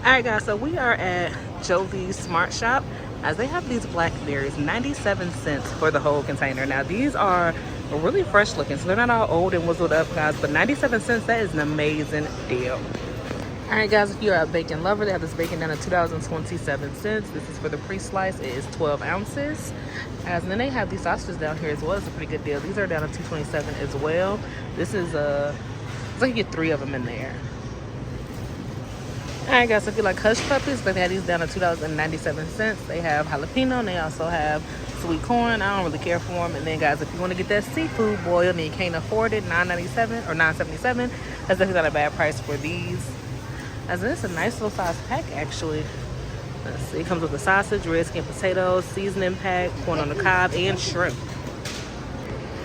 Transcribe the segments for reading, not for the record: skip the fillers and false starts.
Alright guys, so we are at JoeVs Smart Shop as they have these Blackberries, 97 cents for the whole container. Now these are really fresh looking, so they're not all old and whizzled up guys, but 97 cents, that is an amazing deal. Alright guys, if you're a bacon lover, they have this bacon down to $2.27. This is for the pre-slice. It is 12 ounces. And then they have these sausages down here as well. It's a pretty good deal. These are down to $2.27 as well. This is it's like you get 3 of them in there. Alright guys, so if you like hush puppies, they have these down to $2.97. They have jalapeno and they also have sweet corn. I don't really care for them. And then guys, if you want to get that seafood boil and you can't afford it, $9.97 or $9.77, that's definitely not a bad price for these. As in, it's a nice little size pack actually. Let's see, it comes with the sausage, red skin potatoes, seasoning pack, corn on the cob, and shrimp.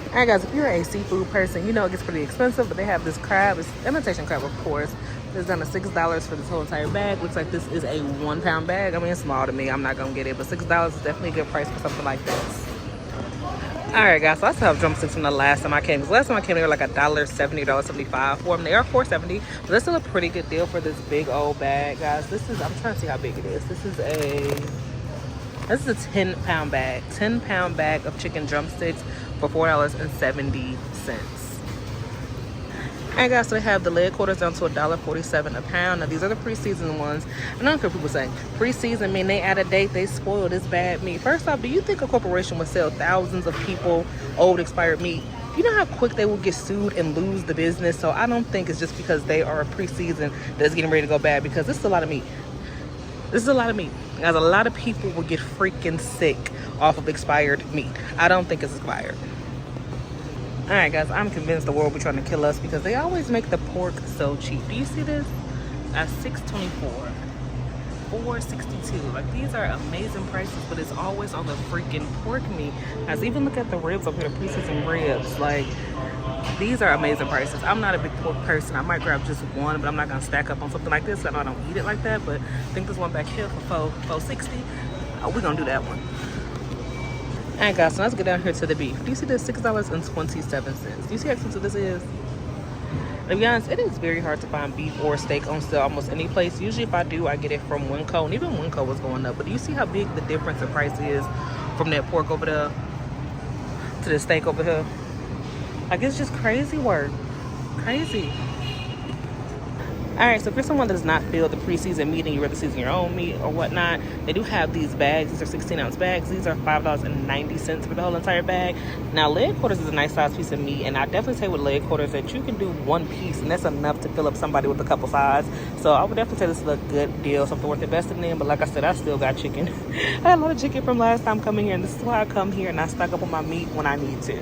Alright guys, if you're a seafood person, you know it gets pretty expensive, but they have this crab. It's imitation crab, of course. It's down to $6 for this whole entire bag. Looks like this is a 1 pound bag. I mean, it's small to me. I'm not gonna get it, but $6 is definitely a good price for something like this. Alright guys, so I still have drumsticks from the last time I came. Because last time I came, they were like $1.70, $1.75 for them. They are $4.70, but that's still a pretty good deal for this big old bag, guys. This is, I'm trying to see how big it is. This is a 10 pound bag. 10 pound bag of chicken drumsticks for $4.70. Alright guys, so they have the leg quarters down to $1.47 a pound. Now these are the pre-seasoned ones. I don't care what people say. Pre-seasoned mean they add a date, they spoil this bad meat. First off, do you think a corporation would sell thousands of people old expired meat? You know how quick they will get sued and lose the business? So I don't think it's just because they are pre-seasoned that's getting ready to go bad, because this is a lot of meat. This is a lot of meat. Guys, a lot of people will get freaking sick off of expired meat. I don't think it's expired. Alright guys, I'm convinced the world will be trying to kill us because they always make the pork so cheap. Do you see this? At $6.24, $4.62. Like, these are amazing prices, but it's always on the freaking pork meat. Guys, even look at the ribs up here, the pre-seasoned ribs. Like, these are amazing prices. I'm not a big pork person. I might grab just one, but I'm not gonna stack up on something like this. I know I don't eat it like that, but I think this one back here for $4.60. We're gonna do that one. Alright guys, so let's get down here to the beef. Do you see this? $6.27. Do you see how expensive this is? To be honest, it is very hard to find beef or steak on sale almost any place. Usually if I do, I get it from Winco, and even Winco was going up. But do you see how big the difference in price is from that pork over there to the steak over here? Like, it's just crazy work. Crazy. Alright, so if you're someone that does not feel the pre-seasoned meat and you rather season your own meat or whatnot, they do have these bags. These are 16-ounce bags. These are $5.90 for the whole entire bag. Now, leg quarters is a nice size piece of meat, and I definitely say with leg quarters that you can do one piece, and that's enough to fill up somebody with a couple sides. So I would definitely say this is a good deal, something worth investing in. But like I said, I still got chicken. I had a lot of chicken from last time coming here, and this is why I come here and I stock up on my meat when I need to.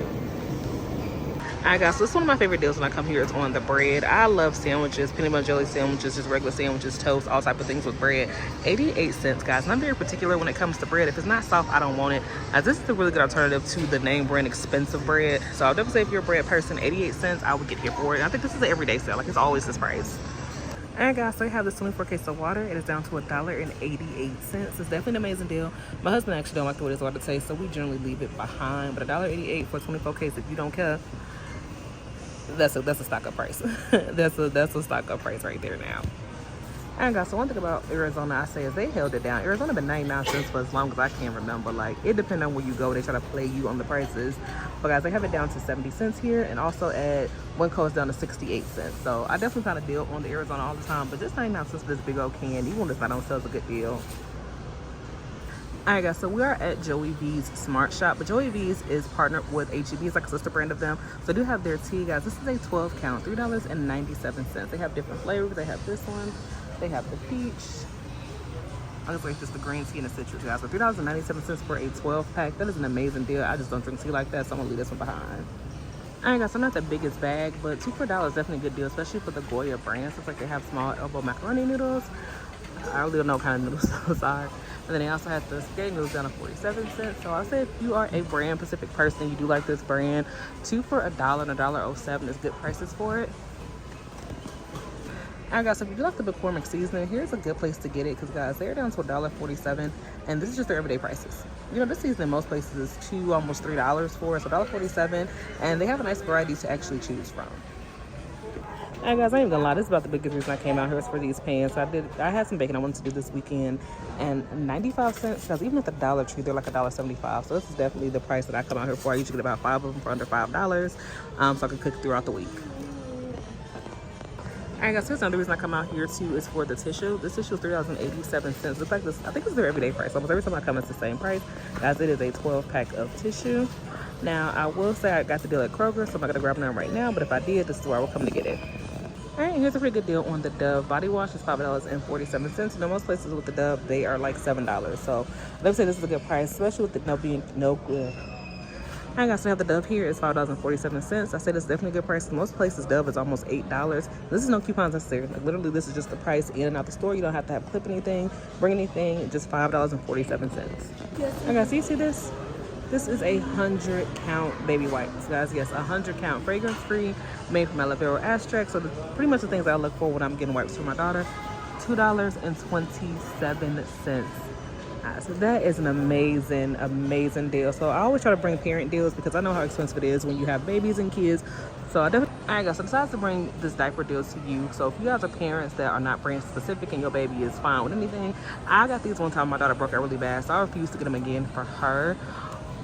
Alright guys, so this is one of my favorite deals when I come here is on the bread. I love sandwiches, peanut butter jelly sandwiches, just regular sandwiches, toast, all type of things with bread. 88 cents, guys. And I'm very particular when it comes to bread. If it's not soft, I don't want it. As this is a really good alternative to the name brand expensive bread. So I'll definitely say if you're a bread person, 88 cents, I would get here for it. And I think this is an everyday sale. Like, it's always this price. Alright guys, so I have this 24 case of water. It is down to $1.88. It's definitely an amazing deal. My husband actually don't like the way this water tastes, so we generally leave it behind. But $1.88 for a 24 case, if you don't care, that's a stock up price. that's a stock up price right there now. And guys, so one thing about Arizona I say is they held it down. Arizona been 99 cents for as long as I can remember. Like, it depends on where you go. They try to play you on the prices. But guys, they have it down to 70 cents here, and also at Winco it's down to 68 cents. So I definitely find a deal on the Arizona all the time. But just 99 cents for this big old can, even when it's not on sale, is a good deal. Alright guys, so we are at JoeVs Smart Shop, but JoeVs is partnered with HEB. It's like a sister brand of them. So they do have their tea, guys. This is a 12 count, $3.97. They have different flavors. They have this one. They have the peach. I just like just the green tea and the citrus, guys. So $3.97 for a 12 pack. That is an amazing deal. I just don't drink tea like that, so I'm gonna leave this one behind. Alright guys, so not the biggest bag, but $2 for $1 is definitely a good deal, especially for the Goya brand. So it's like they have small elbow macaroni noodles. I really don't know what kind of noodles those are. And then they also have the spaghetti noodles down to 47 cents. So I'll say if you are a brand Pacific person, you do like this brand, 2 for $1 and $1.07 is good prices for it. Alright guys, so if you do like the McCormick seasoning, here's a good place to get it, because guys, they're down to $1.47, and this is just their everyday prices. You know, this season in most places is $2, almost $3 for it, so $1.47, and they have a nice variety to actually choose from. Hey guys, I ain't gonna lie, this is about the biggest reason I came out here was for these pants. I had some bacon I wanted to do this weekend, and 95 cents, because even at the Dollar Tree, they're like $1.75. So this is definitely the price that I come out here for. I usually get about 5 of them for under $5, so I can cook throughout the week. Alright guys, here's another reason I come out here too is for the tissue. This tissue is $3.87. Looks like this, I think this is their everyday price. Almost every time I come, it's the same price. Guys, it is a 12-pack of tissue. Now, I will say I got the deal at Kroger, so I'm not gonna grab none right now, but if I did, this is where I will come to get it. Alright, here's a pretty good deal on the Dove body wash. It's $5.47. You know, most places with the Dove, they are like $7. So let me say this is a good price, especially with the no being no good. I got to have the Dove here. It's $5.47. I say this is definitely a good price. Most places Dove is almost $8. This is no coupons necessary. Like literally, this is just the price in and out the store. You don't have to have clip anything, bring anything. Just $5.47. I got to see this. This is a 100 count baby wipes, guys. Yes, 100 count, fragrance free, made from aloe vera extract. So pretty much the things I look for when I'm getting wipes for my daughter. $2.27. So that is an amazing deal. So I always try to bring parent deals because I know how expensive it is when you have babies and kids. So I definitely, all right guys, so I decided to bring this diaper deal to you. So if you guys are parents that are not brand specific and your baby is fine with anything, I got these one time my daughter broke out really bad, so I refused to get them again for her.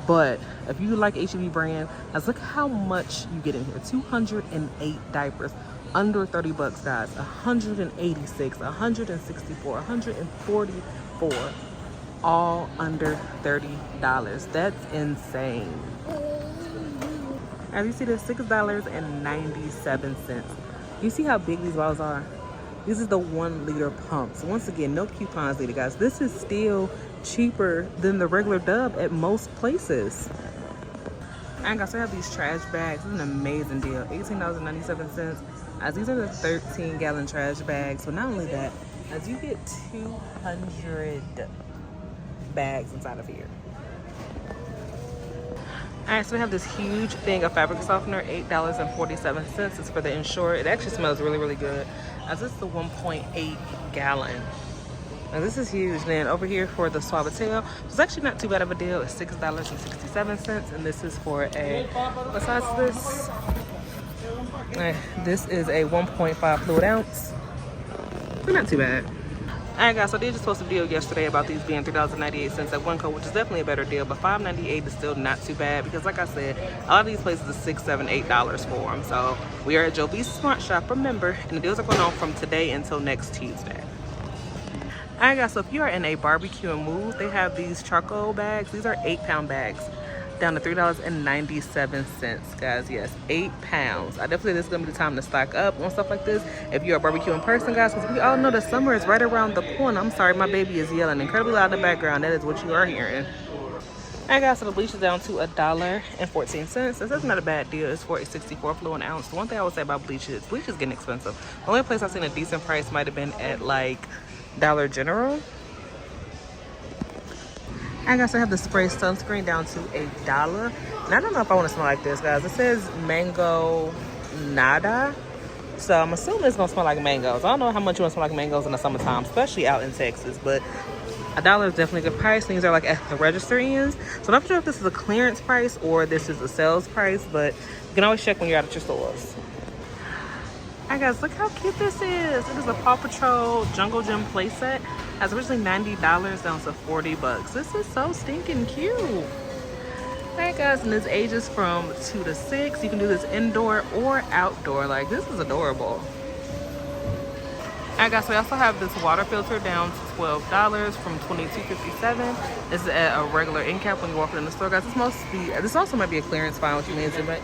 But if you like H-E-B brand, let's look how much you get in here. 208 diapers, under 30 bucks, guys. 186, 164, 144, all under $30. That's insane. As you see, there's $6.97. You see how big these bottles are? This is the 1 liter pumps. Once again, no coupons needed, guys. This is still cheaper than the regular Dove at most places. And guys, I have these trash bags. This is an amazing deal. $18.97. As these are the 13-gallon trash bags. But not only that, as you get 200 bags inside of here. Alright, so we have this huge thing of fabric softener, $8.47. It's for the Ensure. It actually smells really good. As this is the 1.8 gallon. Now this is huge. Then over here for the Suavitel, it's actually not too bad of a deal. It's $6.67, and this is for a, besides this, this is a 1.5 fluid ounce. Not too bad. Alright guys, so I did just post a video yesterday about these being $3.98 at Winco, which is definitely a better deal, but $5.98 is still not too bad because like I said, a lot of these places are $6, $7, $8 for them. So we are at JoeVs Smart Shop, remember, and the deals are going on from today until next Tuesday. Alright guys, so if you are in a barbecue mood, they have these charcoal bags. These are 8-pound bags, down to $3.97, guys. Yes, 8 pounds. I definitely think this is gonna be the time to stock up on stuff like this if you're a barbecue in person, guys, because we all know that summer is right around the corner. I'm sorry, my baby is yelling incredibly loud in the background. That is what you are hearing. Alright guys, so the bleach is down to $1.14. This is not a bad deal. It's for a 64 fluid ounce. The one thing I would say about bleach is getting expensive. The only place I've seen a decent price might have been at like Dollar General. I guess I have the spray sunscreen down to $1. And I don't know if I want to smell like this, guys. It says mango nada. So I'm assuming it's going to smell like mangoes. I don't know how much you want to smell like mangoes in the summertime, especially out in Texas. But $1 is definitely a good price. These are like at the register ends. So I'm not sure if this is a clearance price or this is a sales price. But you can always check when you're out at your stores. Alright guys, look how cute this is. It is a Paw Patrol Jungle Gym playset. It's originally $90 down to 40 bucks. This is so stinking cute. Alright guys, and this ages from 2 to 6. You can do this indoor or outdoor. Like, this is adorable. Alright guys, so we also have this water filter down to $12 from $22.57. This is at a regular end cap when you're walking in the store, guys. This also might be a clearance find, which means it might